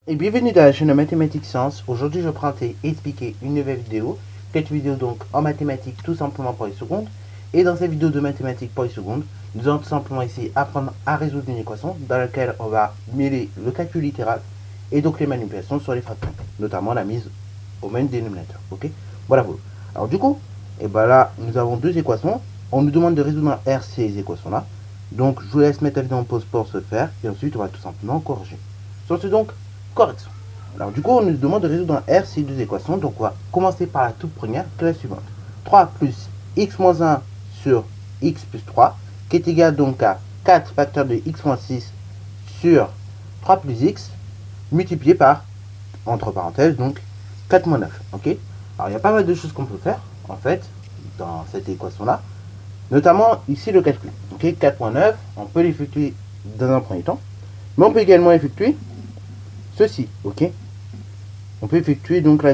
Et bienvenue dans la chaîne de Mathématiques Sciences. Aujourd'hui, je vais présenter et expliquer une nouvelle vidéo. Cette vidéo donc en mathématiques tout simplement pour les secondes. Et dans cette vidéo de mathématiques pour les secondes, nous allons tout simplement ici apprendre à résoudre une équation dans laquelle on va mêler le calcul littéral et donc les manipulations sur les fractions, notamment la mise au même dénominateur. Ok, voilà. Alors du coup, et ben là, nous avons deux équations. On nous demande de résoudre un R ces équations-là. Donc, je vous laisse mettre la vidéo en pause pour ce faire. Et ensuite, on va tout simplement corriger. Sur ce donc, correction. Alors du coup, on nous demande de résoudre un R ces deux équations. Donc on va commencer par la toute première, qui est la suivante. 3 plus x moins 1 sur x plus 3, qui est égal donc à 4 facteurs de x moins 6 sur 3 plus x, multiplié par, entre parenthèses, donc 4 moins 9. Ok. Alors il y a pas mal de choses qu'on peut faire, en fait, dans cette équation-là. Notamment ici le calcul. Ok, 4 moins 9, on peut l'effectuer dans un premier temps. Mais on peut également effectuer ceci, ok. On peut effectuer donc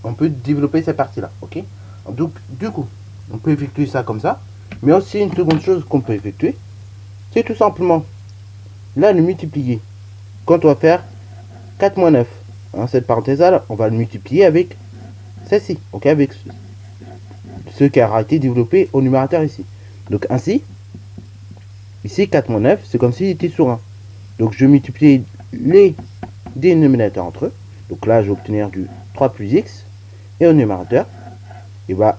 on peut développer cette partie là, ok. Donc du coup, on peut effectuer ça comme ça. Mais aussi une seconde chose qu'on peut effectuer, c'est tout simplement là le multiplier. Quand on va faire 4 moins 9, hein, cette parenthèse là, on va le multiplier avec celle-ci, ok, avec ce qui a été développé au numérateur ici. Donc ainsi, ici 4 moins 9, c'est comme s'il était sur 1. Donc je multiplie les dénominateurs entre eux. Donc là, je vais obtenir du 3 plus x. Et au numérateur, et bah,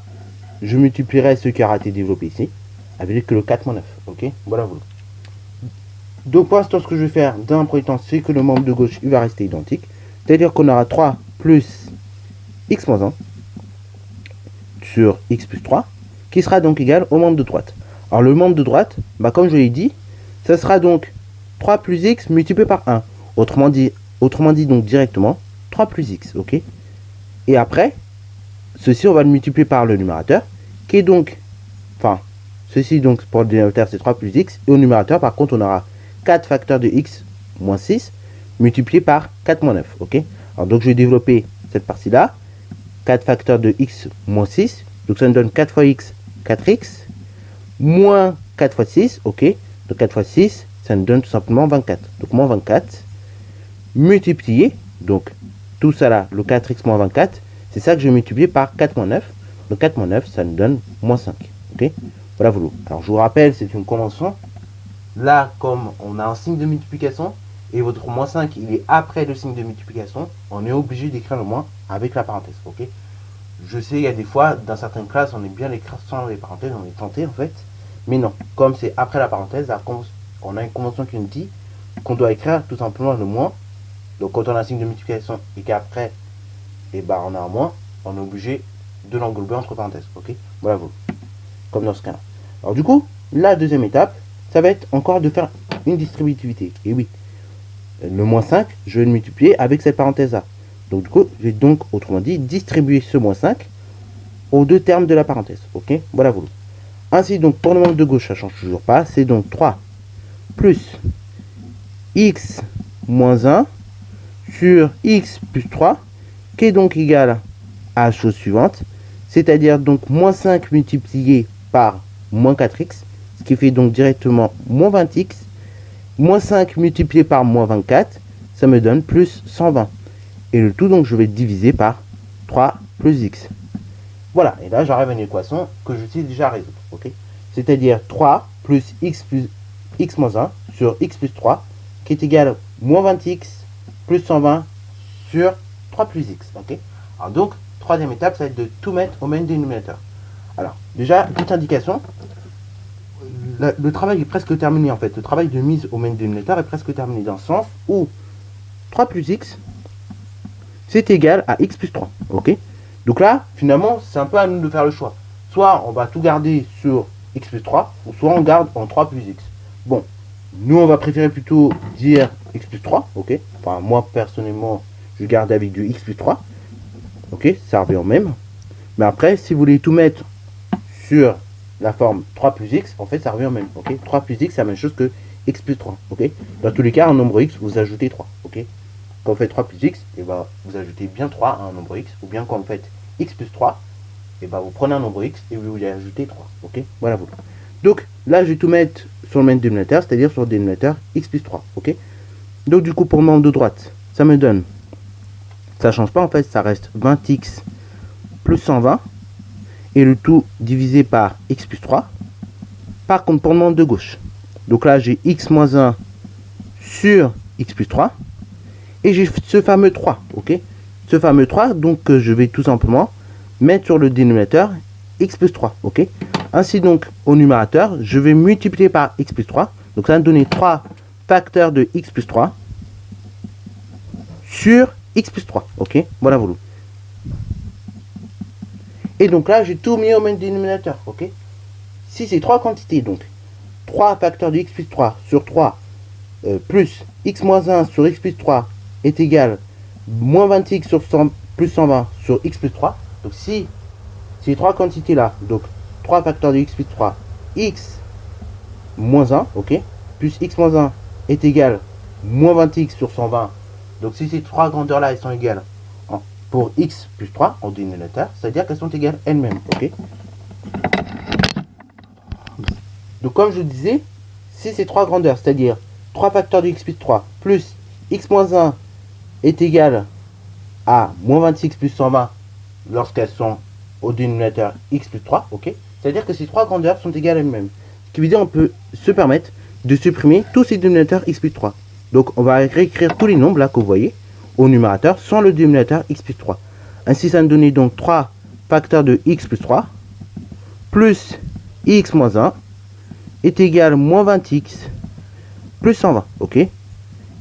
je multiplierai ce qui aura été développé ici avec le 4 moins 9. Ok, voilà. Donc pour l'instant, ce que je vais faire dans un premier temps, c'est que le membre de gauche il va rester identique. C'est-à-dire qu'on aura 3 plus x moins 1 sur x plus 3, qui sera donc égal au membre de droite. Alors le membre de droite, bah, comme je l'ai dit, ça sera donc 3 plus x multiplié par 1. Autrement dit donc directement 3 plus x, ok. Et après, ceci on va le multiplier par le numérateur, qui est donc, enfin, ceci donc pour le dénominateur c'est 3 plus x, et au numérateur par contre on aura 4 facteurs de x moins 6, multiplié par 4 moins 9, ok. Alors donc je vais développer cette partie-là, 4 facteurs de x moins 6, donc ça nous donne 4 fois x, 4x, moins 4 fois 6, ok, donc 4 fois 6, ça nous donne tout simplement 24, donc moins 24, multiplié, donc tout ça là, le 4x moins 24, c'est ça que je vais multiplier par 4 moins 9, donc 4 moins 9, ça nous donne moins 5, ok, voilà. Alors je vous rappelle, c'est une convention, là comme on a un signe de multiplication, et votre moins 5 il est après le signe de multiplication, on est obligé d'écrire le moins avec la parenthèse, ok. Je sais, il y a des fois, dans certaines classes, on est bien l'écrire sans les parenthèses, on est tenté en fait. Mais non, comme c'est après la parenthèse, on a une convention qui nous dit qu'on doit écrire tout simplement le moins. Donc quand on a un signe de multiplication et qu'après, et bah, on a un moins, on est obligé de l'englober entre parenthèses. Ok, voilà, comme dans ce cas-là. Alors du coup, la deuxième étape, ça va être encore de faire une distributivité. Et oui, le moins 5, je vais le multiplier avec cette parenthèse-là. Donc du coup, je vais donc, autrement dit, distribuer ce moins 5 aux deux termes de la parenthèse. Ok, voilà. Ainsi, donc, pour le membre de gauche, ça ne change toujours pas. C'est donc 3 plus x moins 1 sur x plus 3, qui est donc égal à la chose suivante. C'est-à-dire donc moins 5 multiplié par moins 4x, ce qui fait donc directement moins 20x. Moins 5 multiplié par moins 24, ça me donne plus 120. Et le tout, donc, je vais diviser par 3 plus x. Voilà, et là, j'arrive à une équation que je sais déjà résoudre, ok. C'est-à-dire 3 plus x moins 1 sur x plus 3, qui est égal à moins 20x plus 120 sur 3 plus x, ok. Alors donc, troisième étape, ça va être de tout mettre au même dénominateur. Alors, déjà, petite indication, le travail est presque terminé en fait. Le travail de mise au même dénominateur est presque terminé dans le sens où 3 plus x, c'est égal à x plus 3, ok. Donc là, finalement, c'est un peu à nous de faire le choix. Soit on va tout garder sur x plus 3, ou soit on garde en 3 plus x. Bon, nous on va préférer plutôt dire x plus 3, ok. Enfin, moi personnellement, je garde avec du x plus 3, ok, ça revient au même. Mais après, si vous voulez tout mettre sur la forme 3 plus x, en fait, ça revient au même, ok. 3 plus x, c'est la même chose que x plus 3, ok. Dans tous les cas, un nombre x, vous ajoutez 3, ok. Quand vous faites 3 plus x, et ben, vous ajoutez bien 3 à un nombre x, ou bien quand vous faites x plus 3, et ben, vous prenez un nombre x et vous y ajoutez 3. Ok, voilà. Donc là, je vais tout mettre sur le même dénominateur, c'est-à-dire sur le dénominateur x plus 3. Ok. Donc du coup, pour le membre de droite, ça me donne ça change pas en fait, ça reste 20x plus 120 et le tout divisé par x plus 3. Par contre, pour le membre de gauche, donc là j'ai x moins 1 sur x plus 3 et j'ai ce fameux 3, ok. Ce fameux 3, donc je vais tout simplement mettre sur le dénominateur x plus 3, ok. Ainsi donc au numérateur, je vais multiplier par x plus 3, donc ça va me donner 3 facteurs de x plus 3 sur x plus 3, ok. Voilà, voilà. Et donc là, j'ai tout mis au même dénominateur, ok. Si c'est 3 quantités, donc 3 facteurs de x plus 3 sur 3 plus x moins 1 sur x plus 3 est égal moins 20x sur 100 plus 120 sur x plus 3. Donc si ces 3 quantités là, donc 3 facteurs de x plus 3, x moins 1, ok, plus x moins 1 est égal moins 20x sur 120. Donc si ces 3 grandeurs là, elles sont égales pour x plus 3 en dénominateur, c'est-à-dire qu'elles sont égales elles-mêmes, ok. Donc comme je disais, si ces 3 grandeurs, c'est-à-dire 3 facteurs de x plus 3 plus x moins 1 est égal à moins 26x plus 120 lorsqu'elles sont au dénominateur x plus 3, ok. C'est-à-dire que ces 3 grandeurs sont égales à elles-mêmes. Ce qui veut dire qu'on peut se permettre de supprimer tous ces dénominateurs x plus 3. Donc on va réécrire tous les nombres là que vous voyez au numérateur sans le dénominateur x plus 3. Ainsi ça va nous donner donc 3 facteurs de x plus 3 plus x moins 1 est égal à moins 20x plus 120, ok.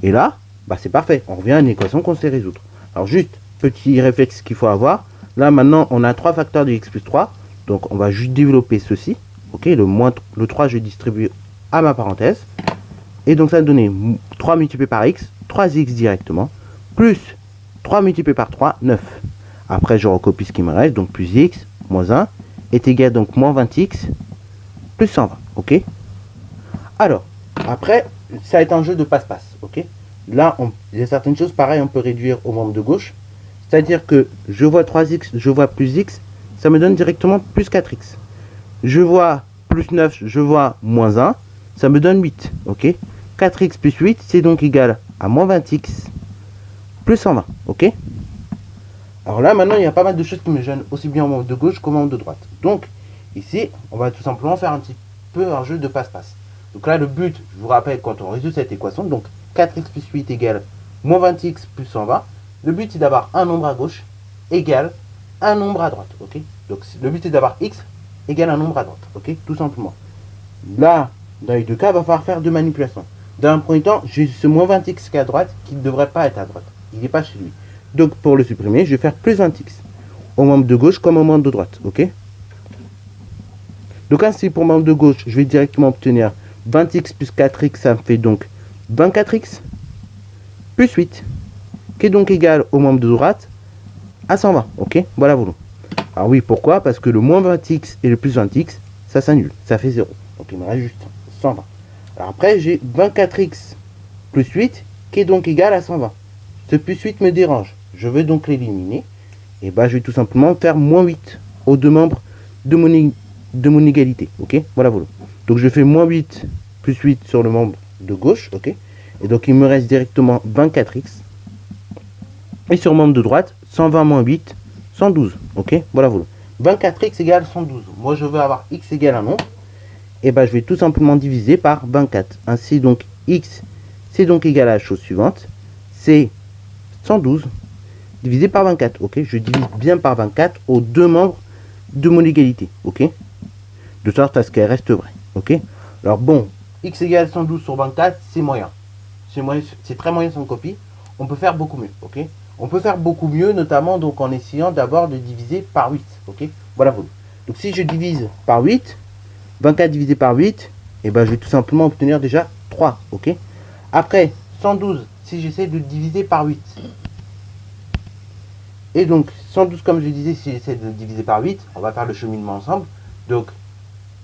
Et là, bah c'est parfait, on revient à une équation qu'on sait résoudre. Alors juste, petit réflexe qu'il faut avoir, là maintenant on a 3 facteurs de x plus 3, donc on va juste développer ceci, ok, le 3 je distribue à ma parenthèse, et donc ça va donner 3 multiplié par x, 3x directement, plus 3 multiplié par 3, 9. Après je recopie ce qui me reste, donc plus x, moins 1, est égal donc moins 20x, plus 120, ok. Alors, après, ça va être un jeu de passe-passe, ok. Là, il y a certaines choses, pareil, on peut réduire au membre de gauche. C'est-à-dire que je vois 3x, je vois plus x, ça me donne directement plus 4x. Je vois plus 9, je vois moins 1, ça me donne 8, ok. 4x plus 8, c'est donc égal à moins 20x plus 120, ok. Alors là, maintenant, il y a pas mal de choses qui me gênent, aussi bien au membre de gauche qu'au membre de droite. Donc, ici, on va tout simplement faire un petit peu un jeu de passe-passe. Donc là, le but, je vous rappelle, quand on résout cette équation, donc 4x plus 8 égale moins 20x plus 120, le but c'est d'avoir un nombre à gauche égale un nombre à droite, ok. Donc le but est d'avoir x égale un nombre à droite, ok, tout simplement. Là, dans les deux cas, il va falloir faire deux manipulations. Dans un premier temps, j'ai ce moins 20x qui est à droite, qui ne devrait pas être à droite. Il n'est pas chez lui. Donc pour le supprimer, je vais faire plus 20x. Au membre de gauche comme au membre de droite, ok. Donc ainsi, pour le membre de gauche, je vais directement obtenir 20x plus 4x, ça me fait donc 24x plus 8, qui est donc égal au membre de droite à 120, ok. Voilà, voilà. Alors oui, pourquoi? Parce que le moins 20x et le plus 20x, ça s'annule, ça fait 0. Donc il me reste juste 120. Alors après, j'ai 24x plus 8, qui est donc égal à 120. Ce plus 8 me dérange. Je veux donc l'éliminer. Et bah, je vais tout simplement faire moins 8 aux deux membres de mon égalité, ok. Voilà, voilà. Donc je fais moins 8 plus 8 sur le membre de gauche, ok. Et donc il me reste directement 24x. Et sur le membre de droite, 120 moins 8, 112, ok. Voilà, voilà. 24x égale 112. Moi je veux avoir x égale un nombre. Et ben je vais tout simplement diviser par 24. Ainsi donc x, c'est donc égal à la chose suivante. C'est 112 divisé par 24, ok. Je divise bien par 24 aux deux membres de mon égalité, ok. De sorte à ce qu'elle reste vraie, ok. Alors bon, x égale 112 sur 24, c'est moyen. C'est très moyen sans copie. On peut faire beaucoup mieux, ok. On peut faire beaucoup mieux, notamment donc en essayant d'abord de diviser par 8, ok. Voilà, voilà. Donc si je divise par 8, 24 divisé par 8, et ben je vais tout simplement obtenir déjà 3, ok. Après, 112, si j'essaie de diviser par 8, et donc 112, comme je disais, si j'essaie de diviser par 8, on va faire le cheminement ensemble. Donc,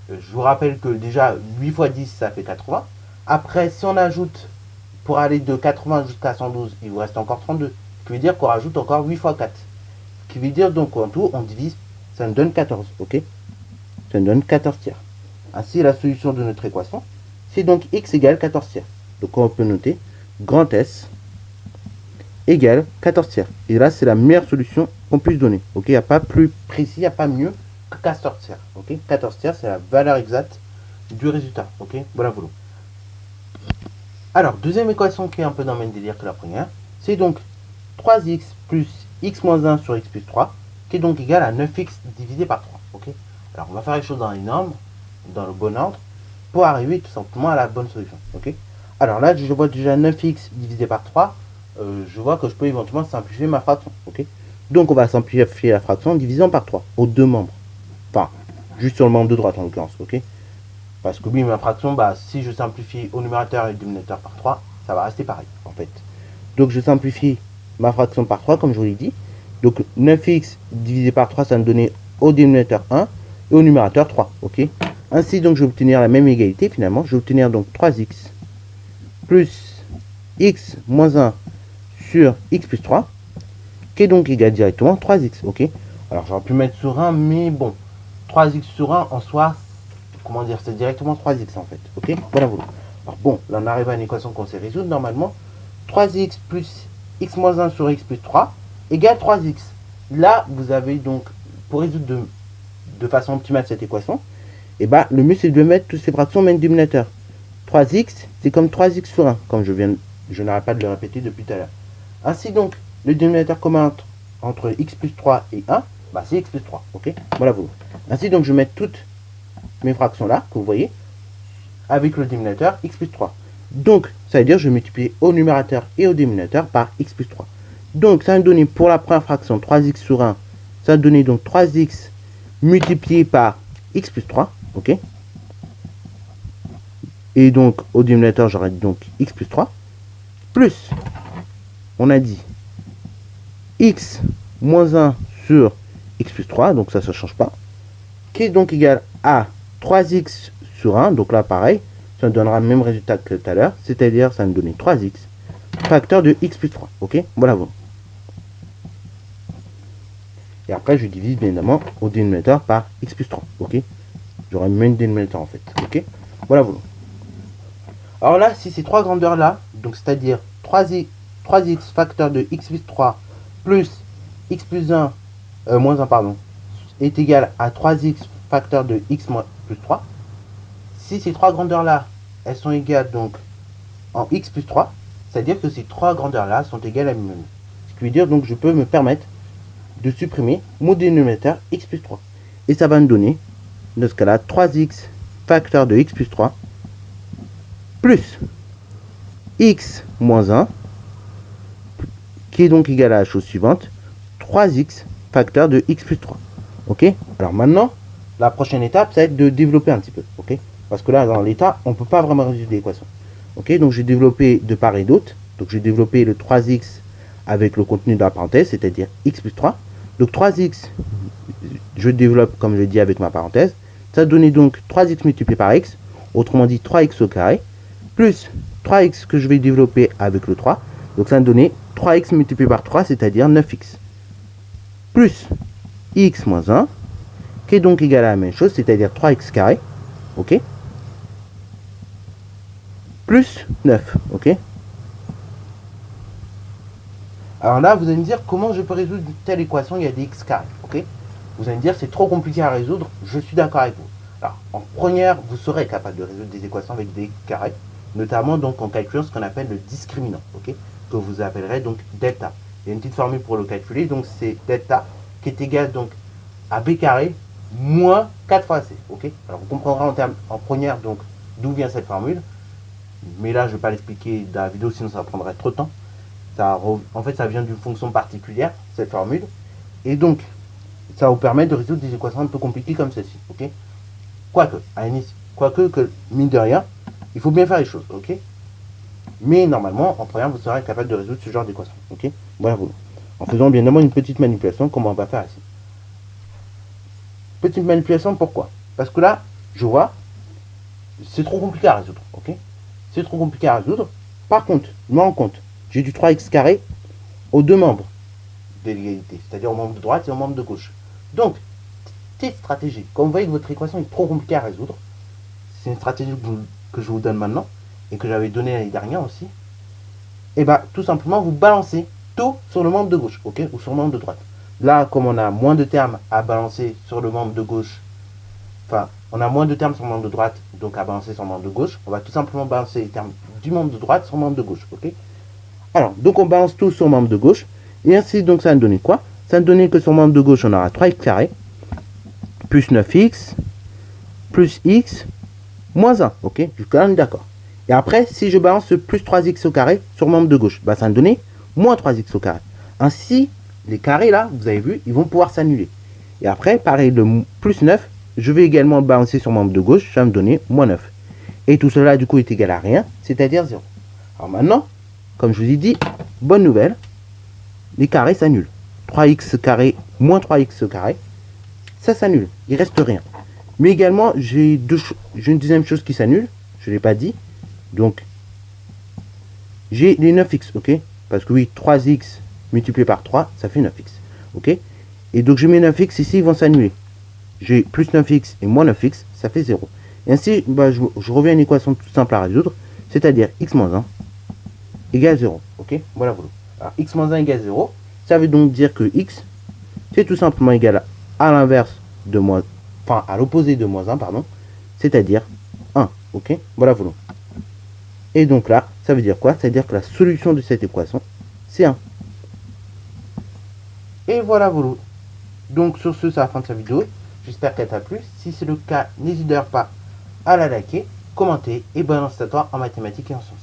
je vous rappelle que déjà 8 fois 10, ça fait 80. Après, si on ajoute, pour aller de 80 jusqu'à 112, il vous reste encore 32. Ce qui veut dire qu'on rajoute encore 8 fois 4. Ce qui veut dire donc en tout, on divise, ça nous donne 14, ok. Ça nous donne 14 tiers. Ainsi, la solution de notre équation, c'est donc x égale 14 tiers. Donc on peut noter grand S égale 14 tiers. Et là, c'est la meilleure solution qu'on puisse donner. Ok, il n'y a pas plus précis, il n'y a pas mieux que 14 tiers. Ok, 14 tiers, c'est la valeur exacte du résultat. Ok, voilà, voilà. Alors, deuxième équation qui est un peu dans le même délire que la première, c'est donc 3x plus x moins 1 sur x plus 3, qui est donc égal à 9x divisé par 3. Ok, alors, on va faire les choses dans les normes, dans le bon ordre, pour arriver tout simplement à la bonne solution. Ok, alors là, je vois déjà 9x divisé par 3. Je vois que je peux éventuellement simplifier ma fraction. Ok, donc on va simplifier la fraction en divisant par 3 aux deux membres. Enfin, juste sur le membre de droite en l'occurrence. Ok, parce que oui, ma fraction, bah, si je simplifie au numérateur et au dénominateur par 3, ça va rester pareil en fait. Donc je simplifie ma fraction par 3 comme je vous l'ai dit. Donc 9x divisé par 3, ça va me donner au dénominateur 1 et au numérateur 3. Ok, ainsi donc je vais obtenir la même égalité finalement. Je vais obtenir donc 3x plus x moins 1 sur x plus 3, qui est donc égal directement à 3x. Ok, alors j'aurais pu mettre sur 1, mais bon, 3x sur 1 en soi, comment dire, c'est directement 3x en fait. Ok, voilà, voilà. Alors bon, là on arrive à une équation qu'on sait résoudre normalement. 3x plus x moins 1 sur x plus 3 égale 3x. Là, vous avez donc, pour résoudre de façon optimale cette équation, et bah, le mieux c'est de mettre toutes ces fractions au même dénominateur. 3x, c'est comme 3x sur 1, comme je n'arrête pas de le répéter depuis tout à l'heure. Ainsi donc, le dénominateur commun entre x plus 3 et 1, bah, c'est x plus 3. Ok, voilà, vous. Ainsi donc, je vais mettre toutes mes fractions là, que vous voyez, avec le dénominateur x plus 3. Donc, ça veut dire que je vais multiplier au numérateur et au dénominateur par x plus 3. Donc, ça va me donner pour la première fraction 3x sur 1, ça va donner donc 3x multiplié par x plus 3. Ok, et donc, au dénominateur, j'aurai donc x plus 3, plus, on a dit, x moins 1 sur x plus 3, donc ça ne change pas, qui est donc égal à 3x sur 1, donc là, pareil, ça nous donnera le même résultat que tout à l'heure, c'est-à-dire, ça nous donner 3x, facteur de x plus 3, ok, voilà, bon. Et après, je divise, bien évidemment, au dénominateur par x plus 3, ok, j'aurai le même dénominateur, en fait, ok, voilà, voilà. Alors là, si ces trois grandeurs là, donc c'est-à-dire 3x facteur de x plus 3 plus x plus 1, moins 1 pardon, est égal à 3x facteur de x plus 3, si ces trois grandeurs là, elles sont égales donc en x plus 3, c'est-à-dire que ces trois grandeurs là sont égales à lui-même. Ce qui veut dire donc je peux me permettre de supprimer mon dénominateur x plus 3. Et ça va me donner, dans ce cas-là, 3x facteur de x plus 3 plus x moins 1, qui est donc égal à la chose suivante, 3x facteur de x plus 3. Ok, alors maintenant, la prochaine étape, ça va être de développer un petit peu. Ok, parce que là, dans l'état, on ne peut pas vraiment résoudre l'équation. Ok, donc j'ai développé de part et d'autre. Donc j'ai développé le 3x avec le contenu de la parenthèse, c'est-à-dire x plus 3. Donc 3x, je développe comme je dis avec ma parenthèse. Ça donne donc 3x multiplié par x, autrement dit 3x au carré, plus 3x que je vais développer avec le 3. Donc ça va me donner 3x multiplié par 3, c'est-à-dire 9x. Plus x moins 1, qui est donc égal à la même chose, c'est-à-dire 3x carré. Ok, plus 9. Ok, alors là, vous allez me dire comment je peux résoudre telle équation, il y a des x carrés. Ok, vous allez me dire c'est trop compliqué à résoudre, je suis d'accord avec vous. Alors, en première, vous serez capable de résoudre des équations avec des x carrés, notamment donc en calculant ce qu'on appelle le discriminant, ok, que vous appellerez donc delta. Il y a une petite formule pour le calculer, donc c'est delta qui est égal donc à b carré moins 4 fois c. Ok, alors vous comprendrez en première donc d'où vient cette formule, mais là je ne vais pas l'expliquer dans la vidéo sinon ça prendrait trop de temps. En fait ça vient d'une fonction particulière, cette formule, et donc ça va vous permettre de résoudre des équations un peu compliquées comme celle-ci. Ok, quoique que mine de rien, il faut bien faire les choses, ok. Mais normalement, en première, vous serez capable de résoudre ce genre d'équation, ok. Voilà, en faisant bien évidemment une petite manipulation, comme on va faire ici. Petite manipulation, pourquoi? Parce que là, je vois, c'est trop compliqué à résoudre, ok. C'est trop compliqué à résoudre. Par contre, je me rends compte, j'ai du 3x carré aux deux membres de l'égalité, c'est-à-dire au membre de droite et au membre de gauche. Donc, petite stratégie. Comme vous voyez que votre équation est trop compliquée à résoudre, c'est une stratégie que je vous donne maintenant et que j'avais donné l'année dernière aussi. Et bien, tout simplement, vous balancez tout sur le membre de gauche, ok, ou sur le membre de droite. Là, comme on a moins de termes à balancer sur le membre de gauche, enfin, on a moins de termes sur le membre de droite, donc à balancer sur le membre de gauche, on va tout simplement balancer les termes du membre de droite sur le membre de gauche, ok. Alors, donc on balance tout sur le membre de gauche, et ainsi, donc ça va nous donner quoi? Ça va nous donner que sur le membre de gauche, on aura 3x carré, plus 9x, plus x, moins 1, ok, jusqu'à là on est d'accord. Et après, si je balance ce plus 3x au carré sur le membre de gauche, bah, ça va me donner moins 3x au carré. Ainsi, les carrés là, vous avez vu, ils vont pouvoir s'annuler. Et après, pareil, le plus 9, je vais également le balancer sur le membre de gauche, ça va me donner moins 9. Et tout cela, du coup, est égal à rien, c'est-à-dire 0. Alors maintenant, comme je vous ai dit, bonne nouvelle, les carrés s'annulent. 3x carré moins 3x carré, ça s'annule, il reste rien. Mais également, j'ai une deuxième chose qui s'annule, je ne l'ai pas dit. Donc, j'ai les 9x, ok? Parce que oui, 3x multiplié par 3, ça fait 9x, ok? Et donc, je mets 9x ici, ils vont s'annuler. J'ai plus 9x et moins 9x, ça fait 0. Et ainsi, bah, je reviens à une équation toute simple à résoudre, c'est-à-dire x moins 1 égale 0, ok? Voilà, voilà. Alors, x moins 1 égale 0, ça veut donc dire que x, c'est tout simplement égal à l'inverse de moins, enfin, à l'opposé de moins 1, pardon, c'est-à-dire 1, ok? Voilà, voilà. Et donc là, ça veut dire quoi? Ça veut dire que la solution de cette équation, c'est 1. Et voilà, voilà. Donc sur ce, c'est la fin de cette vidéo. J'espère qu'elle t'a plu. Si c'est le cas, n'hésite pas à la liker, commenter et bonne instatoire en mathématiques et en sciences.